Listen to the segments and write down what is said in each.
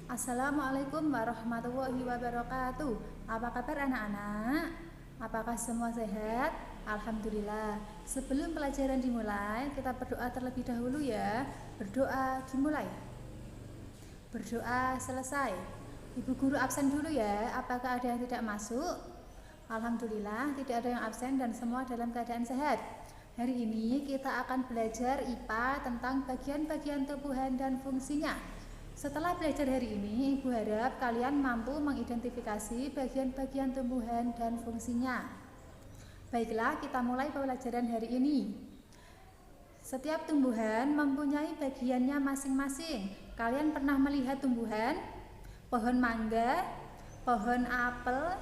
Assalamualaikum warahmatullahi wabarakatuh. Apa kabar anak-anak? Apakah semua sehat? Alhamdulillah. Sebelum pelajaran dimulai, kita berdoa terlebih dahulu ya. Berdoa dimulai. Berdoa selesai. Ibu guru absen dulu ya. Apakah ada yang tidak masuk? Alhamdulillah tidak ada yang absen dan semua dalam keadaan sehat. Hari ini kita akan belajar IPA tentang bagian-bagian tumbuhan dan fungsinya. Setelah belajar hari ini, Ibu harap kalian mampu mengidentifikasi bagian-bagian tumbuhan dan fungsinya. Baiklah, kita mulai pembelajaran hari ini. Setiap tumbuhan mempunyai bagiannya masing-masing. Kalian pernah melihat tumbuhan? Pohon mangga, pohon apel,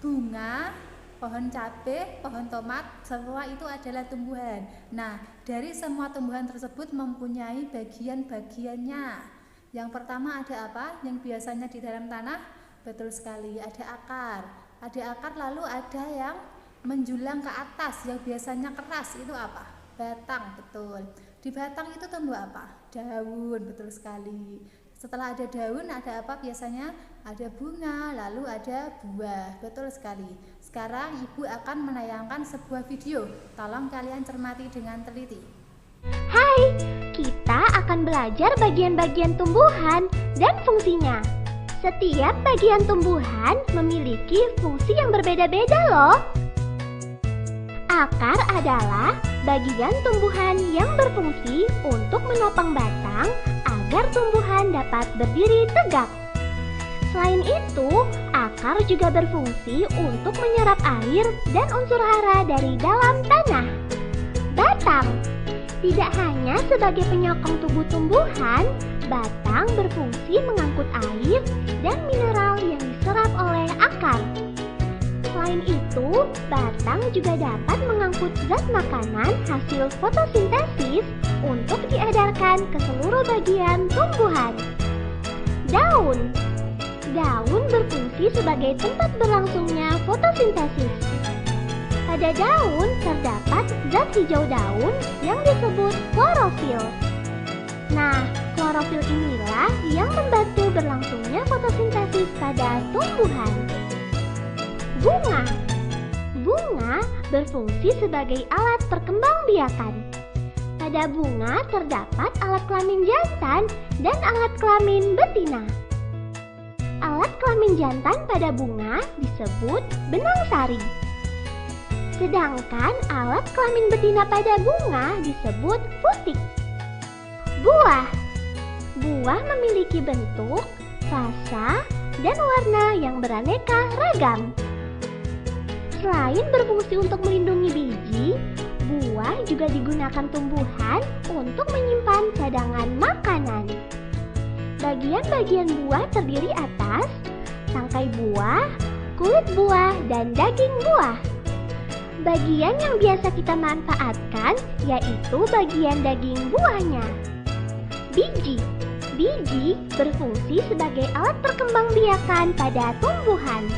bunga, pohon cabai, pohon tomat, semua itu adalah tumbuhan. Nah, dari semua tumbuhan tersebut mempunyai bagian-bagiannya. Yang pertama ada apa? Yang biasanya di dalam tanah? Betul sekali, ada akar. Ada akar lalu ada yang menjulang ke atas, yang biasanya keras, itu apa? Batang, betul. Di batang itu tumbuh apa? Daun, betul sekali. Setelah ada daun, ada apa biasanya? Ada bunga, lalu ada buah, betul sekali. Sekarang Ibu akan menayangkan sebuah video. Tolong kalian cermati dengan teliti. Hai, kita akan belajar bagian-bagian tumbuhan dan fungsinya. Setiap bagian tumbuhan memiliki fungsi yang berbeda-beda loh. Akar adalah bagian tumbuhan yang berfungsi untuk menopang batang agar tumbuhan dapat berdiri tegak. Selain itu, akar juga berfungsi untuk menyerap air dan unsur hara dari dalam tanah. Batang tidak hanya sebagai penyokong tubuh tumbuhan, batang berfungsi mengangkut air dan mineral yang diserap oleh akar. Selain itu, batang juga dapat mengangkut zat makanan hasil fotosintesis untuk diedarkan ke seluruh bagian tumbuhan. Daun berfungsi sebagai tempat berlangsungnya fotosintesis. Pada daun terdapat zat hijau daun yang disebut klorofil. Nah, klorofil inilah yang membantu berlangsungnya fotosintesis pada tumbuhan. Bunga berfungsi sebagai alat perkembangbiakan. Pada bunga terdapat alat kelamin jantan dan alat kelamin betina. Alat kelamin jantan pada bunga disebut benang sari. Sedangkan alat kelamin betina pada bunga disebut putik. Buah memiliki bentuk, rasa, dan warna yang beraneka ragam. Selain berfungsi untuk melindungi biji, buah juga digunakan tumbuhan untuk menyimpan cadangan makanan. Bagian-bagian buah terdiri atas tangkai buah, kulit buah, dan daging buah. Bagian yang biasa kita manfaatkan yaitu bagian daging buahnya. Biji berfungsi sebagai alat perkembangbiakan pada tumbuhan.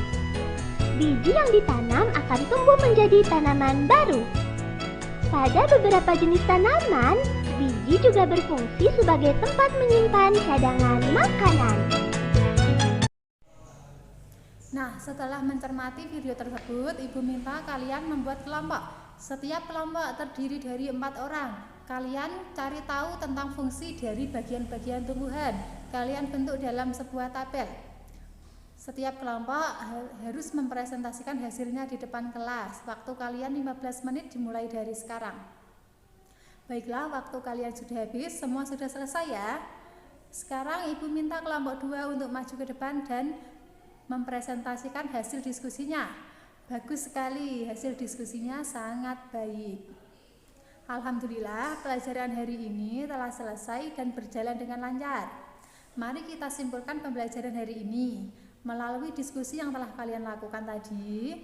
Biji yang ditanam akan tumbuh menjadi tanaman baru. Pada beberapa jenis tanaman, biji juga berfungsi sebagai tempat menyimpan cadangan makanan. Nah, setelah mencermati video tersebut, Ibu minta kalian membuat kelompok. Setiap kelompok terdiri dari 4 orang. Kalian cari tahu tentang fungsi dari bagian-bagian tumbuhan. Kalian bentuk dalam sebuah tabel. Setiap kelompok harus mempresentasikan hasilnya di depan kelas. Waktu kalian 15 menit dimulai dari sekarang. Baiklah, waktu kalian sudah habis, semua sudah selesai ya. Sekarang Ibu minta kelompok 2 untuk maju ke depan dan mempresentasikan hasil diskusinya. Bagus sekali, hasil diskusinya sangat baik. Alhamdulillah, pelajaran hari ini telah selesai dan berjalan dengan lancar. Mari kita simpulkan pembelajaran hari ini. Melalui diskusi yang telah kalian lakukan tadi,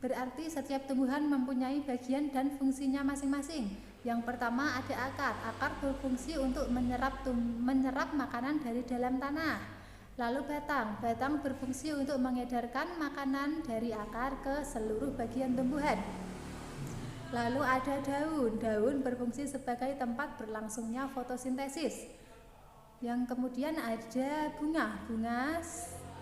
berarti setiap tumbuhan mempunyai bagian dan fungsinya masing-masing. Yang pertama ada akar. Akar berfungsi untuk menyerap makanan dari dalam tanah. Lalu batang berfungsi untuk mengedarkan makanan dari akar ke seluruh bagian tumbuhan. Lalu ada daun berfungsi sebagai tempat berlangsungnya fotosintesis. Yang kemudian ada bunga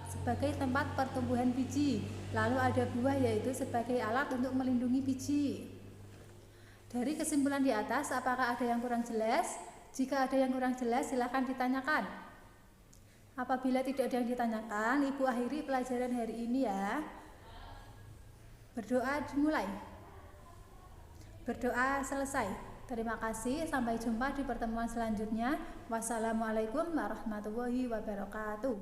sebagai tempat pertumbuhan biji. Lalu ada buah yaitu sebagai alat untuk melindungi biji. Dari kesimpulan di atas, apakah ada yang kurang jelas? Jika ada yang kurang jelas, silakan ditanyakan. Apabila tidak ada yang ditanyakan, Ibu akhiri pelajaran hari ini ya. Berdoa dimulai. Berdoa selesai. Terima kasih, sampai jumpa di pertemuan selanjutnya. Wassalamualaikum warahmatullahi wabarakatuh.